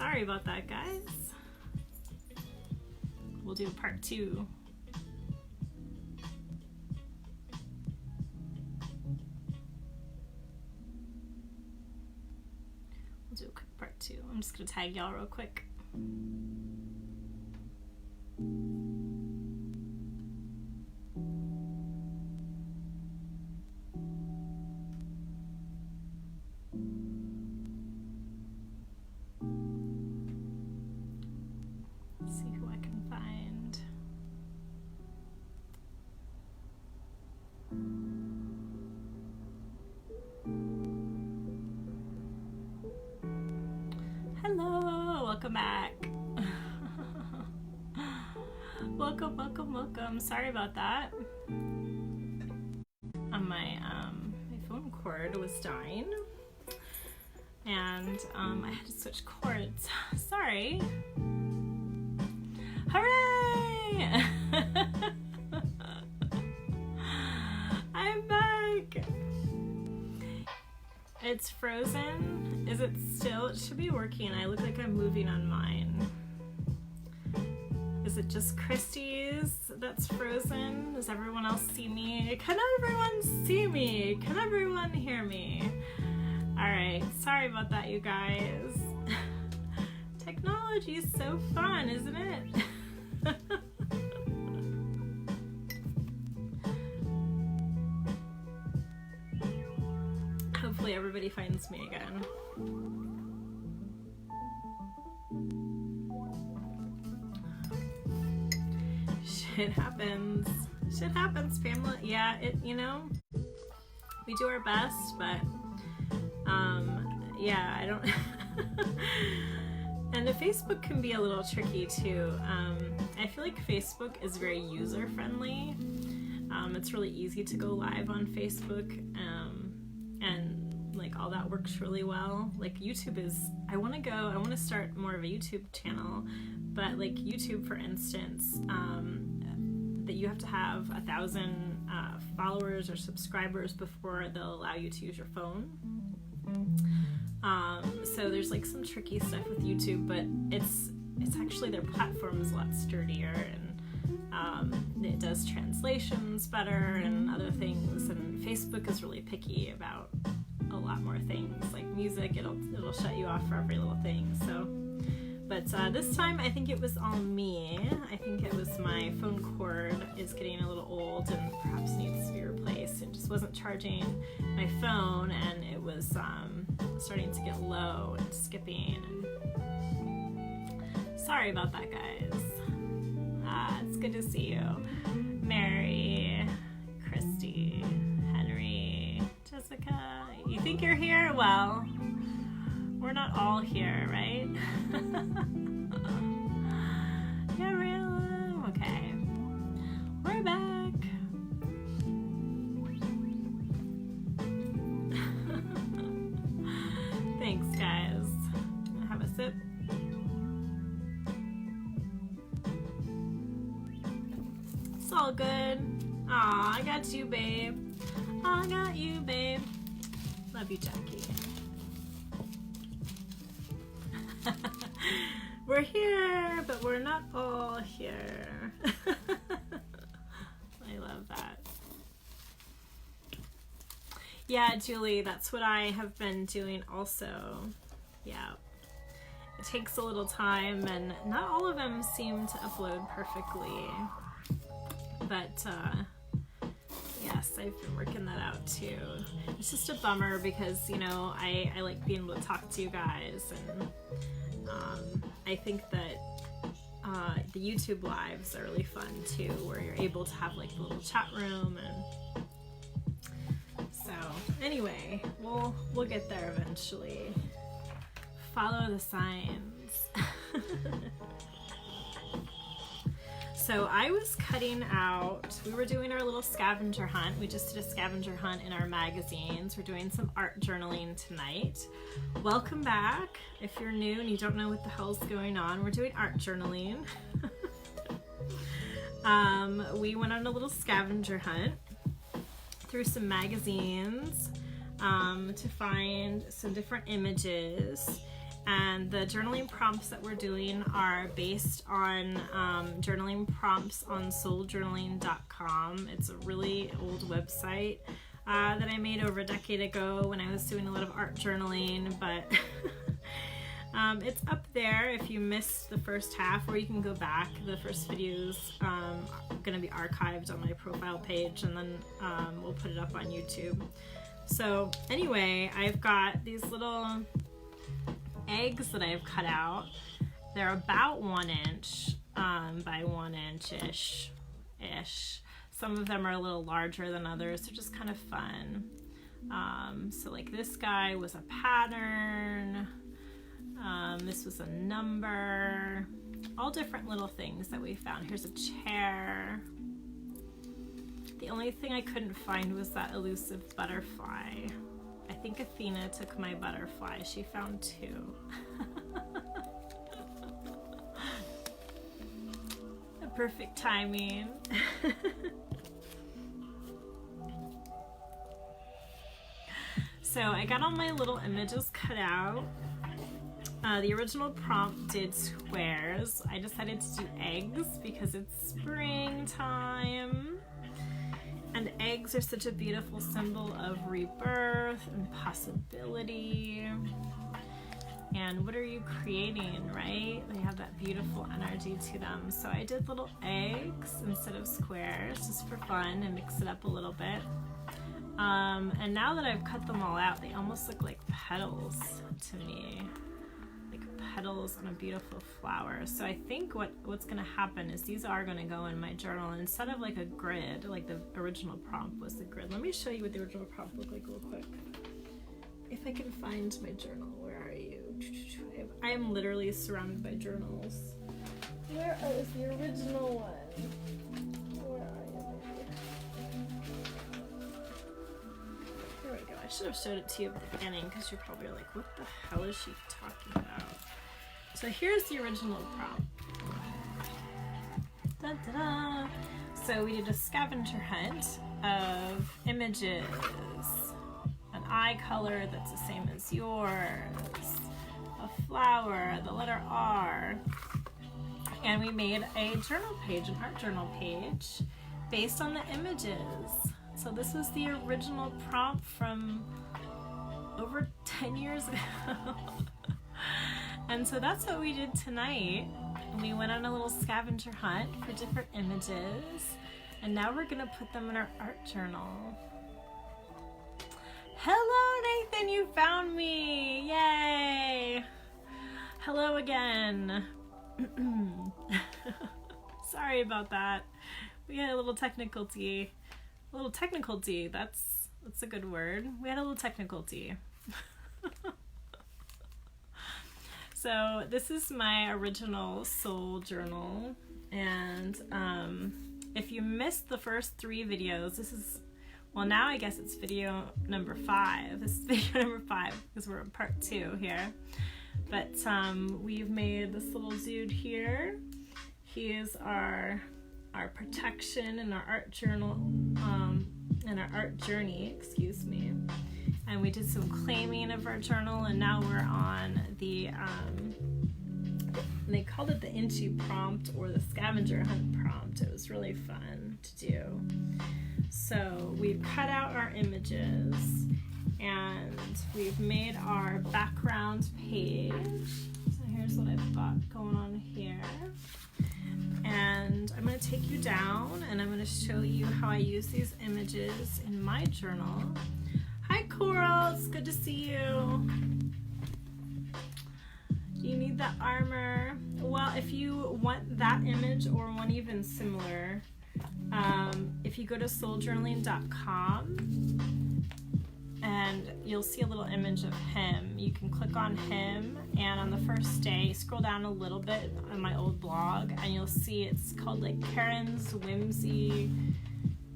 Sorry about that, guys. We'll do part 2. We'll do a quick part 2. I'm just gonna tag y'all real quick. Let's see who I can find. Hello, welcome back. Welcome. Sorry about that. My phone cord was dying, and I had to switch cords. Sorry. Hooray! I'm back. It's frozen. Is it still? It should be working. I look like I'm moving on mine. Is it just Christie's that's frozen? Does everyone else see me? Can everyone see me? Can everyone hear me? Alright, sorry about that, you guys. Technology is so fun, isn't it? Hopefully everybody finds me again. Shit happens. Shit happens, family. Yeah, we do our best, but yeah, I don't. And the Facebook can be a little tricky too. I feel like Facebook is very user friendly. It's really easy to go live on Facebook, and like all that works really well. Like YouTube is, I want to start more of a YouTube channel, but like YouTube, for instance, that you have to have 1,000 followers or subscribers before they'll allow you to use your phone. So there's like some tricky stuff with YouTube, but it's actually, their platform is a lot sturdier, and it does translations better and other things. And Facebook is really picky about a lot more things, like music. It'll shut you off for every little thing. So. But this time, I think it was all me. I think it was my phone cord is getting a little old and perhaps needs to be replaced. It just wasn't charging my phone, and it was starting to get low and skipping. And sorry about that, guys. It's good to see you. Mary, Christy, Henry, Jessica. You think you're here? Well, we're not all here, right? Yeah, really? Okay. We're back. Thanks, guys. Have a sip. It's all good. Aw, I got you, babe. I got you, babe. Love you, Jackie. We're here, but we're not all here. I love that. Yeah, Julie, that's what I have been doing also. Yeah. It takes a little time, and not all of them seem to upload perfectly. But, yes, I've been working that out too. It's just a bummer because, I like being able to talk to you guys, and I think that the YouTube lives are really fun too, where you're able to have like a little chat room, and so anyway, we'll get there eventually. Follow the signs. So I was cutting out, we were doing our little scavenger hunt. We just did a scavenger hunt in our magazines. We're doing some art journaling tonight. Welcome back. If you're new and you don't know what the hell's going on, we're doing art journaling. We went on a little scavenger hunt through some magazines to find some different images. And the journaling prompts that we're doing are based on journaling prompts on souljournaling.com. It's a really old website that I made over a decade ago when I was doing a lot of art journaling, but it's up there if you missed the first half, or you can go back. The first videos are going to be archived on my profile page, and then we'll put it up on YouTube. So anyway, I've got these little eggs that I've cut out. They're about 1 inch by 1 inch-ish. Some of them are a little larger than others. They're just kind of fun. So like this guy was a pattern. This was a number. All different little things that we found. Here's a chair. The only thing I couldn't find was that elusive butterfly. I think Athena took my butterfly. She found 2. The perfect timing. So I got all my little images cut out. The original prompt did squares. I decided to do eggs because it's springtime. And eggs are such a beautiful symbol of rebirth and possibility. And what are you creating, right? They have that beautiful energy to them. So I did little eggs instead of squares, just for fun, and mix it up a little bit. And now that I've cut them all out, they almost look like petals to me. Petals on a beautiful flower. So I think what's going to happen is these are going to go in my journal, and instead of like a grid, like the original prompt was the grid. Let me show you what the original prompt looked like real quick. If I can find my journal, where are you? I am literally surrounded by journals. Where is the original one? Where are you, baby? Here we go. I should have showed it to you at the beginning because you're probably like, what the hell is she talking about? So here's the original prompt. Da, da, da. So we did a scavenger hunt of images, an eye color that's the same as yours, a flower, the letter R, and we made a journal page, an art journal page, based on the images. So this was the original prompt from over 10 years ago. And so that's what we did tonight. We went on a little scavenger hunt for different images, and now we're gonna put them in our art journal. Hello, Nathan, you found me! Yay! Hello again. Sorry about that. We had a little technical tea. A little technical tea, that's a good word. We had a little technical tea. So this is my original soul journal, and if you missed the first 3 videos, this is, well, now I guess it's video number 5. This is video number 5 because we're in part 2 here. But we've made this little dude here. He is our protection in our art journal, in our art journey, excuse me. And we did some claiming of our journal, and now we're on the, they called it the Inchy prompt or the Scavenger Hunt prompt. It was really fun to do. So we've cut out our images, and we've made our background page. So here's what I've got going on here. And I'm going to take you down, and I'm going to show you how I use these images in my journal. Hi Coral, it's good to see you. You need that armor. Well, if you want that image or one even similar, if you go to souljournaling.com, and you'll see a little image of him. You can click on him, and on the first day, scroll down a little bit on my old blog, and you'll see it's called like Karen's Whimsy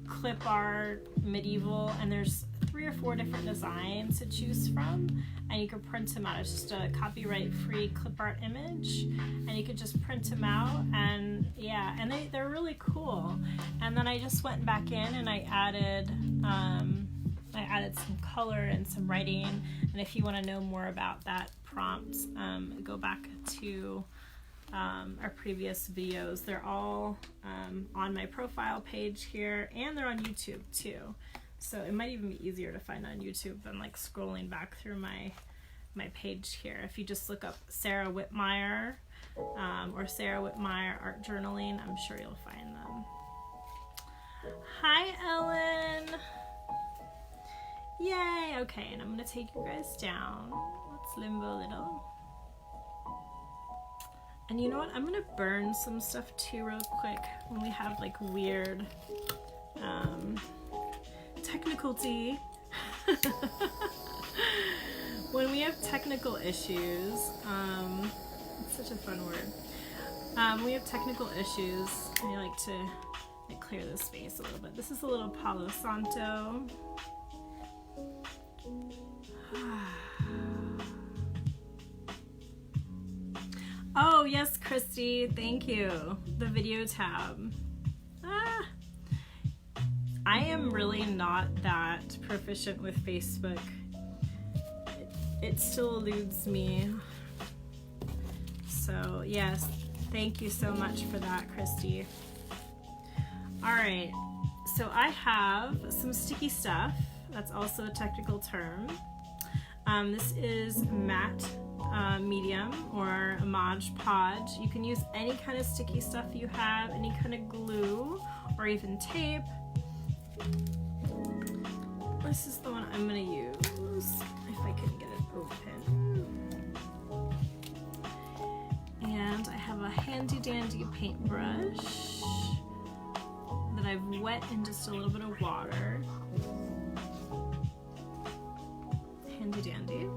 Clip Art Medieval, and there's 3 or 4 different designs to choose from, and you can print them out. It's just a copyright-free clip art image, and you can just print them out, and yeah, and they're really cool. And then I just went back in and I I added some color and some writing, and if you want to know more about that prompt, go back to our previous videos. They're all on my profile page here, and they're on YouTube too. So it might even be easier to find on YouTube than like scrolling back through my page here. If you just look up Sarah Whitmire or Sarah Whitmire Art Journaling, I'm sure you'll find them. Hi, Ellen. Yay. Okay, and I'm gonna take you guys down. Let's limbo a little. And you know what? I'm gonna burn some stuff too real quick when we have like weird technicality. When we have technical issues, it's such a fun word. We have technical issues, I like to clear the space a little bit. This is a little Palo Santo. Oh yes, Christy, thank you. The video tab. I am really not that proficient with Facebook. It still eludes me. So yes, thank you so much for that, Christy. All right, so I have some sticky stuff. That's also a technical term. This is matte medium or a Mod Podge. You can use any kind of sticky stuff you have, any kind of glue or even tape. This is the one I'm gonna use if I can get it open. And I have a handy dandy paintbrush that I've wet in just a little bit of water. Handy dandy.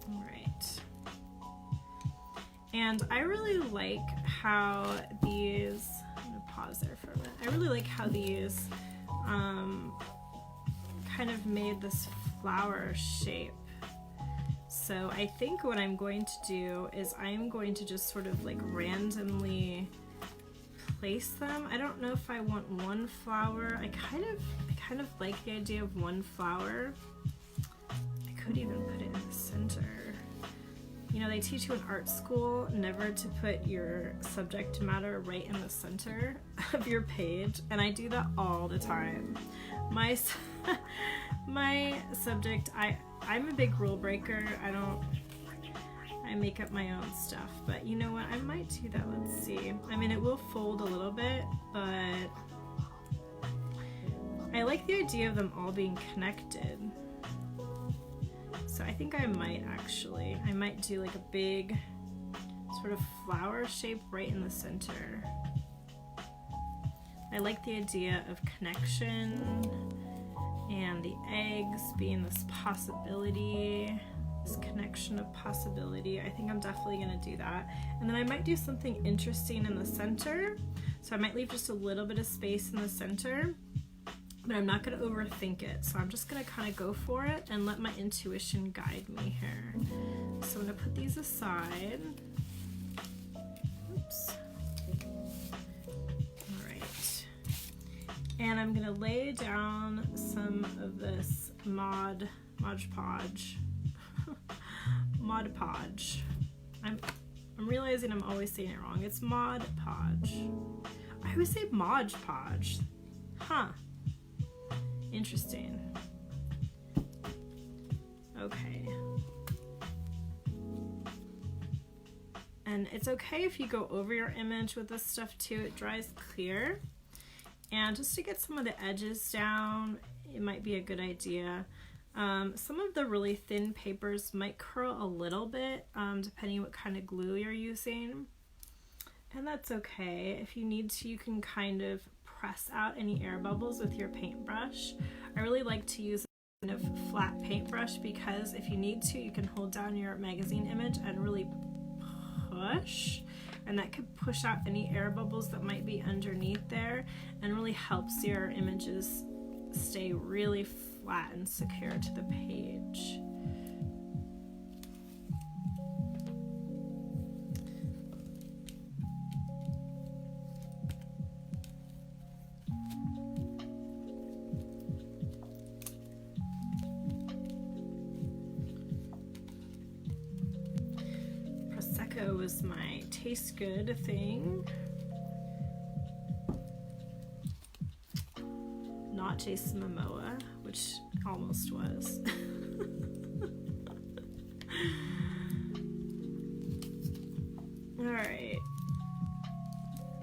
Alright. And I really like how these, I'm gonna pause there for a minute. I really like how these kind of made this flower shape. So I think what I'm going to do is I'm going to just sort of like randomly place them. I don't know if I want one flower. I kind of like the idea of one flower. I could even put it in the center. You know, they teach you in art school never to put your subject matter right in the center of your page, and I do that all the time. My subject, I'm a big rule breaker. I make up my own stuff, but you know what? I might do that. Let's see. I mean, it will fold a little bit, but I like the idea of them all being connected. So I think I might do like a big sort of flower shape right in the center. I like the idea of connection and the eggs being this possibility, this connection of possibility. I think I'm definitely gonna do that. And then I might do something interesting in the center. So I might leave just a little bit of space in the center, but I'm not gonna overthink it. So I'm just gonna kind of go for it and let my intuition guide me here. So I'm gonna put these aside. Oops. All right. And I'm gonna lay down some of this Mod Podge. Mod Podge. I'm realizing I'm always saying it wrong. It's Mod Podge. I always say Mod Podge. Huh. Interesting. Okay. And it's okay if you go over your image with this stuff too. It dries clear. And just to get some of the edges down, it might be a good idea. Some of the really thin papers might curl a little bit, depending what kind of glue you're using. And that's okay. If you need to, you can kind of press out any air bubbles with your paintbrush. I really like to use a kind of flat paintbrush because if you need to, you can hold down your magazine image and really push, and that could push out any air bubbles that might be underneath there and really helps your images stay really flat and secure to the page. was my taste good thing. Not Jason Momoa, which almost was. Alright.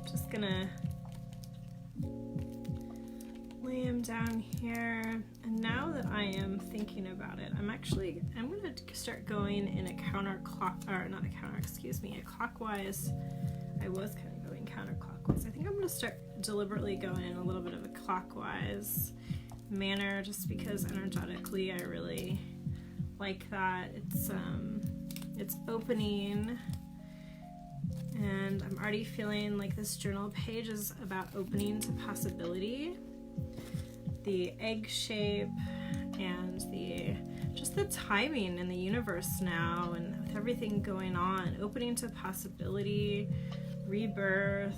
Just gonna lay him down here. And now that I am thinking about it, I'm gonna start going in a clockwise. I was kind of going counterclockwise. I think I'm gonna start deliberately going in a little bit of a clockwise manner, just because energetically I really like that. It's opening, and I'm already feeling like this journal page is about opening to possibility. The egg shape and just the timing in the universe now, and with everything going on, opening to possibility, rebirth.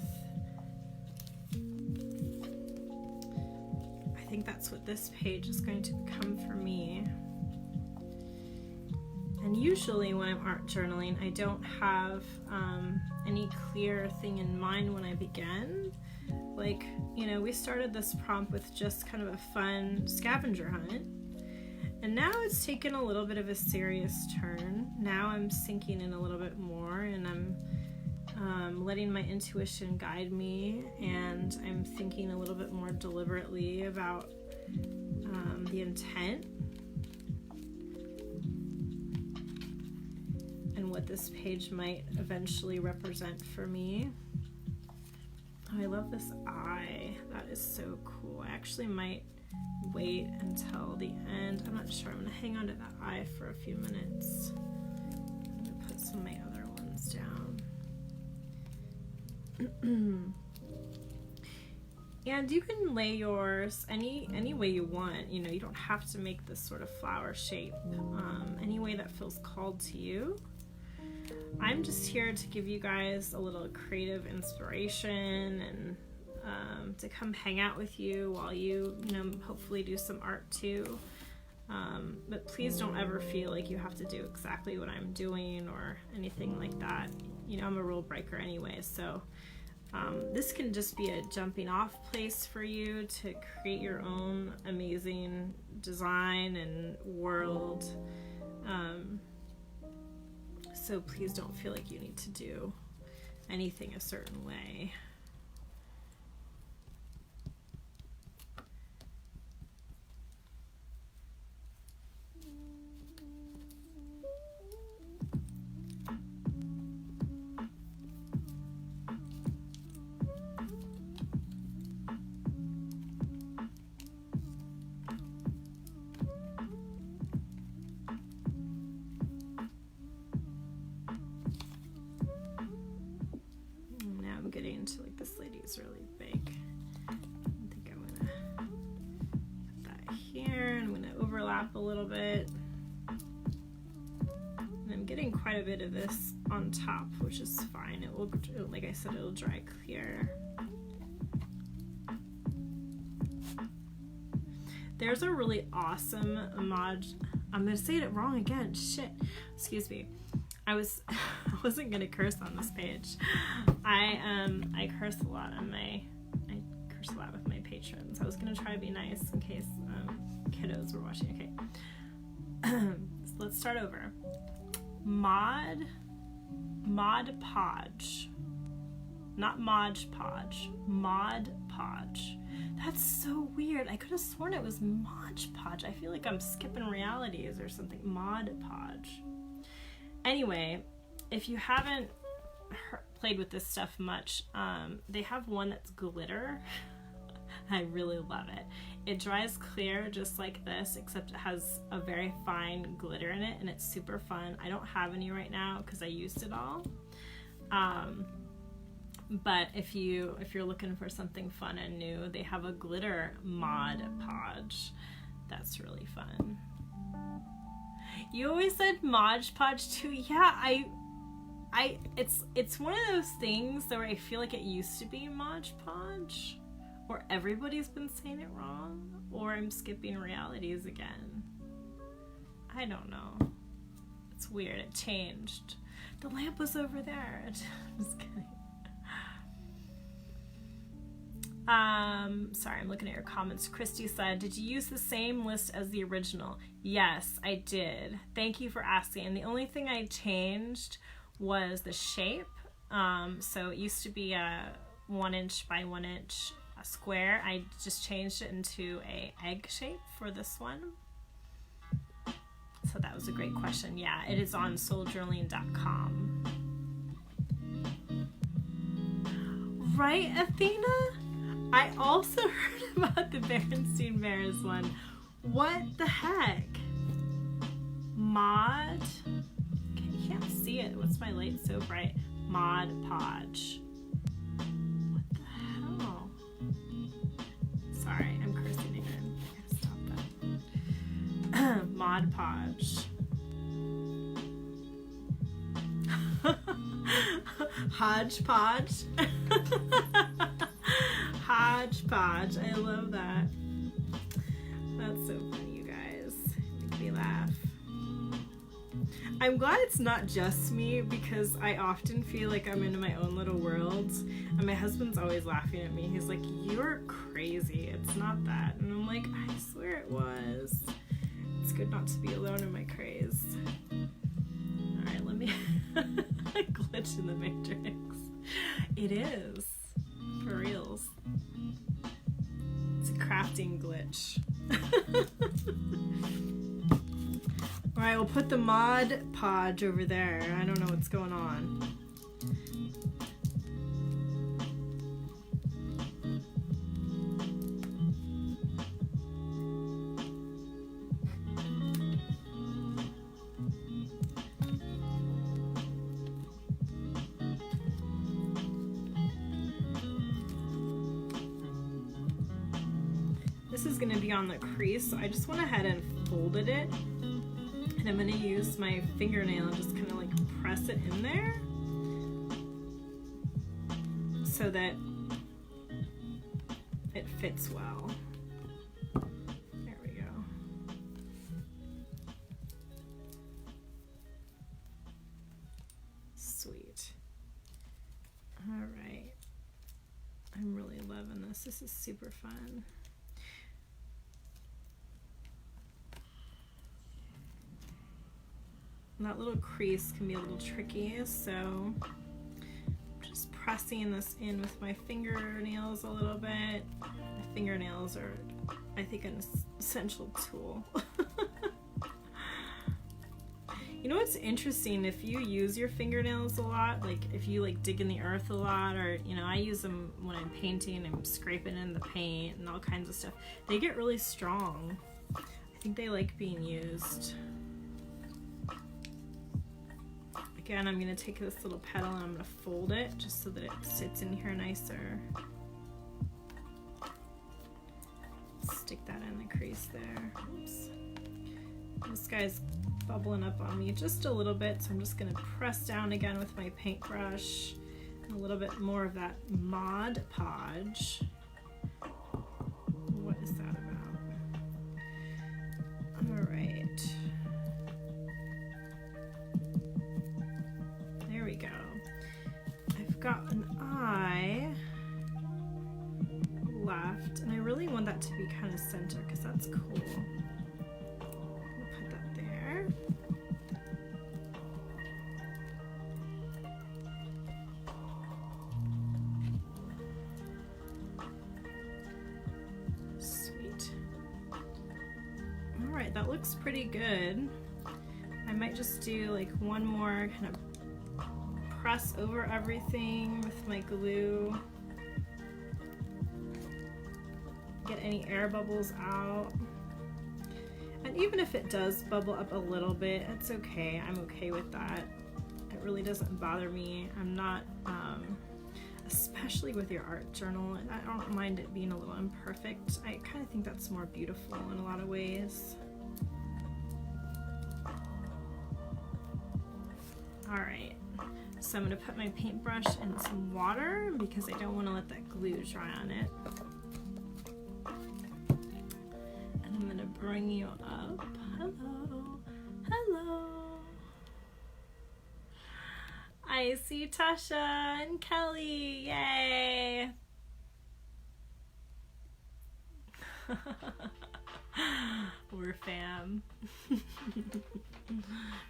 I think that's what this page is going to become for me. And usually when I'm art journaling, I don't have any clear thing in mind when I begin. Like, you know, we started this prompt with just kind of a fun scavenger hunt, and now it's taken a little bit of a serious turn. Now I'm sinking in a little bit more, and I'm letting my intuition guide me, and I'm thinking a little bit more deliberately about the intent and what this page might eventually represent for me. Oh, I love this eye. That is so cool. I actually might wait until the end. I'm not sure. I'm going to hang on to that eye for a few minutes. I'm going to put some of my other ones down. And you can lay yours any way you want. You know, you don't have to make this sort of flower shape. Any way that feels called to you. I'm just here to give you guys a little creative inspiration and to come hang out with you while you hopefully do some art too. But please don't ever feel like you have to do exactly what I'm doing or anything like that. You know, I'm a rule breaker anyway, so this can just be a jumping off place for you to create your own amazing design and world. So please don't feel like you need to do anything a certain way. Getting to like this lady's really big. I think I'm gonna put that here, and I'm gonna overlap a little bit. And I'm getting quite a bit of this on top, which is fine. It will, like I said, it'll dry clear. There's a really awesome Podge. I'm gonna say it wrong again. Shit. Excuse me. I wasn't gonna curse on this page. I curse a lot with my patrons. I was gonna try to be nice in case kiddos were watching. Okay. So let's start over. Podge. Not Mod Podge. Mod Podge. That's so weird. I could have sworn it was Mod Podge. I feel like I'm skipping realities or something. Mod Podge. Anyway, if you haven't played with this stuff much, they have one that's glitter. I really love it. It dries clear just like this, except it has a very fine glitter in it, and it's super fun. I don't have any right now because I used it all. But if you're looking for something fun and new, they have a glitter Mod Podge. That's really fun. You always said Mod Podge too. Yeah, it's one of those things where I feel like it used to be Mod Podge, or everybody's been saying it wrong, or I'm skipping realities again. I don't know. It's weird. It changed. The lamp was over there. Just kidding. Sorry, I'm looking at your comments. Christy said, did you use the same list as the original? Yes, I did. Thank you for asking. The only thing I changed was the shape. So it used to be a 1 inch by 1 inch square. I just changed it into a egg shape for this one. So that was a great question. Yeah, it is on souljournaling.com. Right, Athena? I also heard about the Berenstein Bears one. What the heck? Mod? You can't see it. What's my light so bright? Mod Podge. What the hell? Sorry, I'm cursing again. I gotta stop that. Mod Podge. Hodgepodge. Hodgepodge. I love that. That's so funny, you guys. Make me laugh. I'm glad it's not just me, because I often feel like I'm in my own little world, and my husband's always laughing at me. He's like, you're crazy. It's not that. And I'm like, I swear it was. It's good not to be alone in my craze. Alright, let me glitch in the matrix. It is. For reals. It's a crafting glitch. Alright, we'll put the Mod Podge over there. I don't know what's going on. This is going to be on the crease, so I just went ahead and folded it. And I'm going to use my fingernail and just kind of like press it in there so that it fits well. There we go. Sweet. All right. I'm really loving this. This is super fun. That little crease can be a little tricky, so I'm just pressing this in with my fingernails a little bit. My fingernails are, I think, an essential tool. You know what's interesting? If you use your fingernails a lot, like if you like dig in the earth a lot, or you know, I use them when I'm painting, I'm scraping in the paint and all kinds of stuff, they get really strong. I think they like being used. Again, I'm going to take this little petal and I'm going to fold it just so that it sits in here nicer. Stick that in the crease there. Oops. This guy's bubbling up on me just a little bit, so I'm just going to press down again with my paintbrush. And a little bit more of that Mod Podge. What is that about? All right. Go. I've got an eye left, and I really want that to be kind of center because that's cool. We'll put that there. Sweet. All right, that looks pretty good. I might just do like one more kind of press over everything with my glue. Get any air bubbles out. And even if it does bubble up a little bit, it's okay. I'm okay with that. It really doesn't bother me. I'm not, especially with your art journal, I don't mind it being a little imperfect. I kind of think that's more beautiful in a lot of ways. All right. So I'm going to put my paintbrush in some water because I don't want to let that glue dry on it. And I'm going to bring you up. Hello. Hello. I see Tasha and Kelly. Yay! We're fam.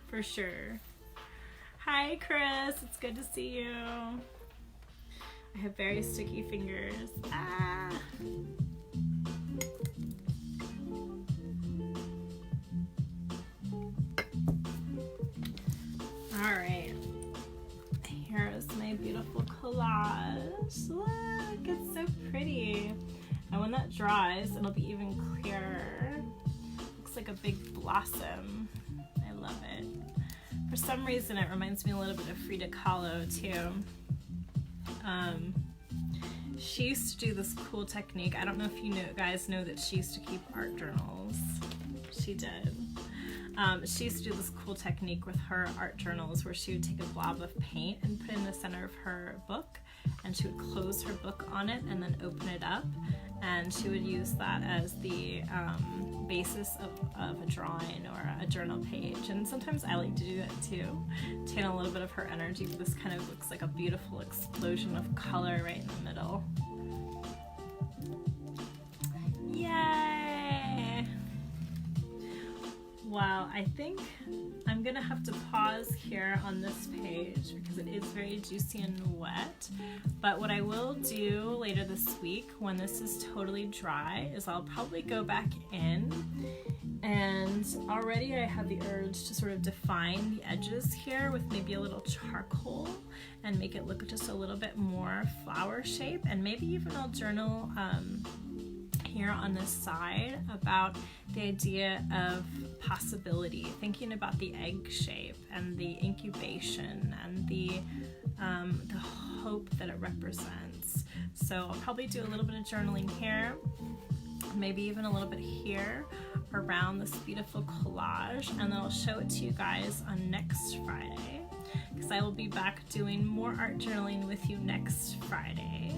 For sure. Hi, Chris. It's good to see you. I have very sticky fingers. Ah! All right. Here's my beautiful collage. Look, it's so pretty. And when that dries, it'll be even clearer. Looks like a big blossom. I love it. For some reason, it reminds me a little bit of Frida Kahlo too. She used to do this cool technique. I don't know if you guys know that she used to keep art journals. She did. She used to do this cool technique with her art journals where she would take a blob of paint and put it in the center of her book, and she would close her book on it and then open it up, and she would use that as the basis of a drawing or a journal page. And sometimes I like to do that too, take a little bit of her energy. This kind of looks like a beautiful explosion of color right in the middle. Yay! Well, I think I'm gonna have to pause here on this page because it is very juicy and wet. But what I will do later this week when this is totally dry is I'll probably go back in, and already I have the urge to sort of define the edges here with maybe a little charcoal and make it look just a little bit more flower shape, and maybe even I'll journal here on this side about the idea of possibility, thinking about the egg shape and the incubation and the hope that it represents. So I'll probably do a little bit of journaling here, maybe even a little bit here around this beautiful collage, and then I'll show it to you guys on next Friday, because I will be back doing more art journaling with you next Friday.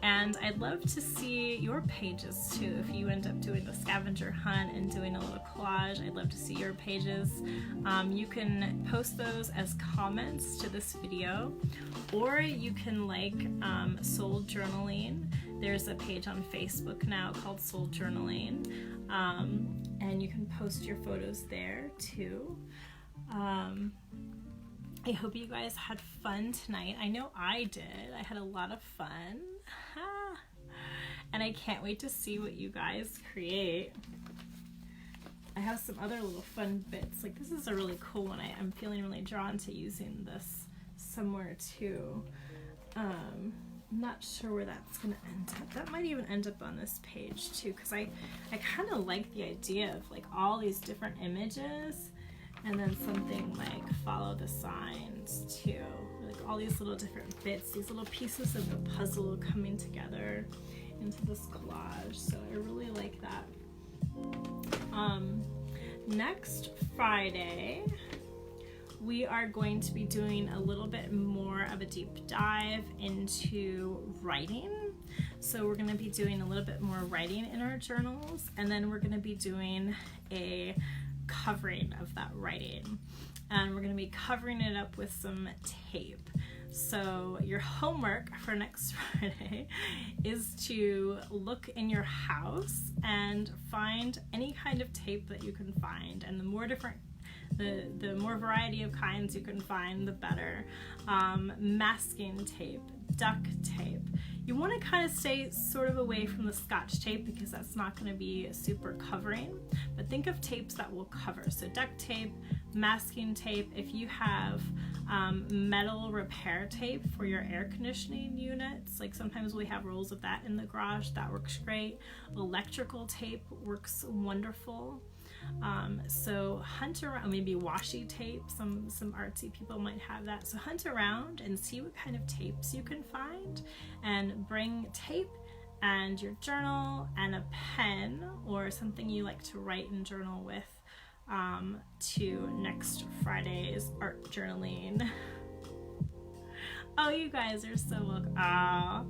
And I'd love to see your pages too. If you end up doing the scavenger hunt and doing a little collage, I'd love to see your pages. You can post those as comments to this video, or you can like Soul Journaling. There's a page on Facebook now called Soul Journaling, and you can post your photos there too. I hope you guys had fun tonight. I know I did. I had a lot of fun. And I can't wait to see what you guys create. I have some other little fun bits. Like, this is a really cool one. I'm feeling really drawn to using this somewhere too. I'm not sure where that's gonna end up. That might even end up on this page too, because I kind of like the idea of like all these different images and then something like follow the signs too. Like all these little different bits, these little pieces of the puzzle coming together into this collage. So I really like that. Next Friday, we are going to be doing a little bit more of a deep dive into writing. So we're going to be doing a little bit more writing in our journals, and then we're going to be doing a covering of that writing, and we're going to be covering it up with some tape. So your homework for next Friday is to look in your house and find any kind of tape that you can find, and the more variety of kinds you can find, the better. Masking tape, duct tape. You want to kind of stay sort of away from the Scotch tape because that's not going to be super covering, but think of tapes that will cover. So duct tape, masking tape. If you have metal repair tape for your air conditioning units, like sometimes we have rolls of that in the garage, that works great. Electrical tape works wonderful. So hunt around, maybe washi tape, some artsy people might have that. So hunt around and see what kind of tapes you can find, and bring tape and your journal and a pen or something you like to write and journal with to next Friday's art journaling. Oh, you guys are so welcome. Oh,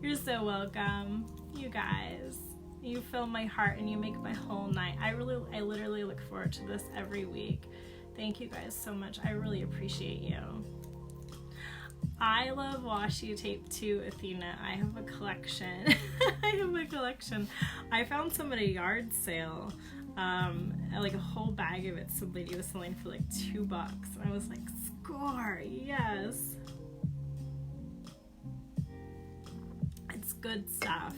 you're so welcome, you guys. You fill my heart and you make my whole night. I literally look forward to this every week. Thank you guys so much. I really appreciate you. I love washi tape too, Athena. I have a collection. I have a collection. I found some at a yard sale. Like a whole bag of it some lady was selling for like $2. And I was like, score, yes. It's good stuff.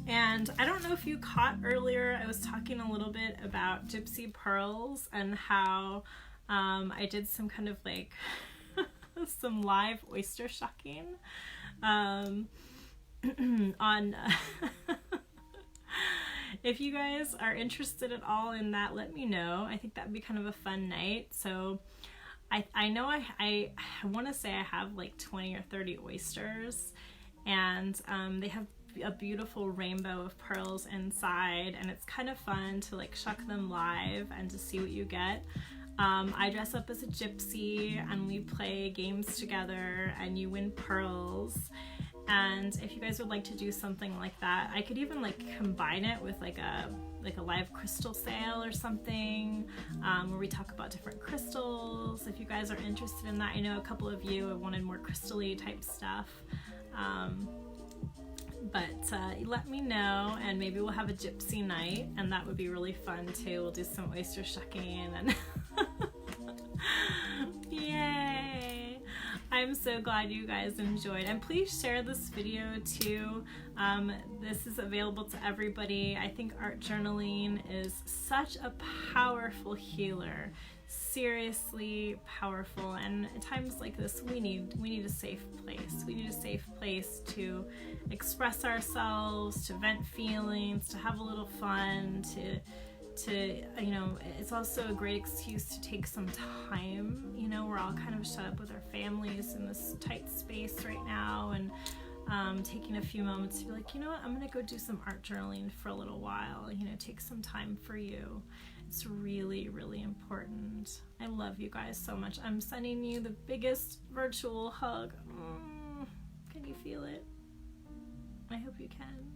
And I don't know if you caught earlier, I was talking a little bit about gypsy pearls and how I did some kind of like some live oyster shucking on if you guys are interested at all in that, let me know. I think that'd be kind of a fun night. So I know I want to say I have like 20 or 30 oysters, and they have a beautiful rainbow of pearls inside, and it's kind of fun to like shuck them live and to see what you get. I dress up as a gypsy and we play games together and you win pearls. And if you guys would like to do something like that, I could even like combine it with like a live crystal sale or something, where we talk about different crystals. If you guys are interested in that, I know a couple of you have wanted more crystal-y type stuff. But let me know, and maybe we'll have a gypsy night, and that would be really fun too. We'll do some oyster shucking and yay! I'm so glad you guys enjoyed, and please share this video too. This is available to everybody. I think art journaling is such a powerful healer. Seriously powerful, and at times like this we need a safe place. We need a safe place to express ourselves, to vent feelings, to have a little fun, to you know, it's also a great excuse to take some time. You know, we're all kind of shut up with our families in this tight space right now, and taking a few moments to be like, you know what, I'm gonna go do some art journaling for a little while, you know, take some time for you. It's really, really important. I love you guys so much. I'm sending you the biggest virtual hug. Can you feel it? I hope you can.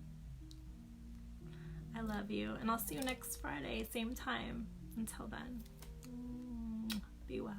I love you, and I'll see you next Friday, same time. Until then, be well.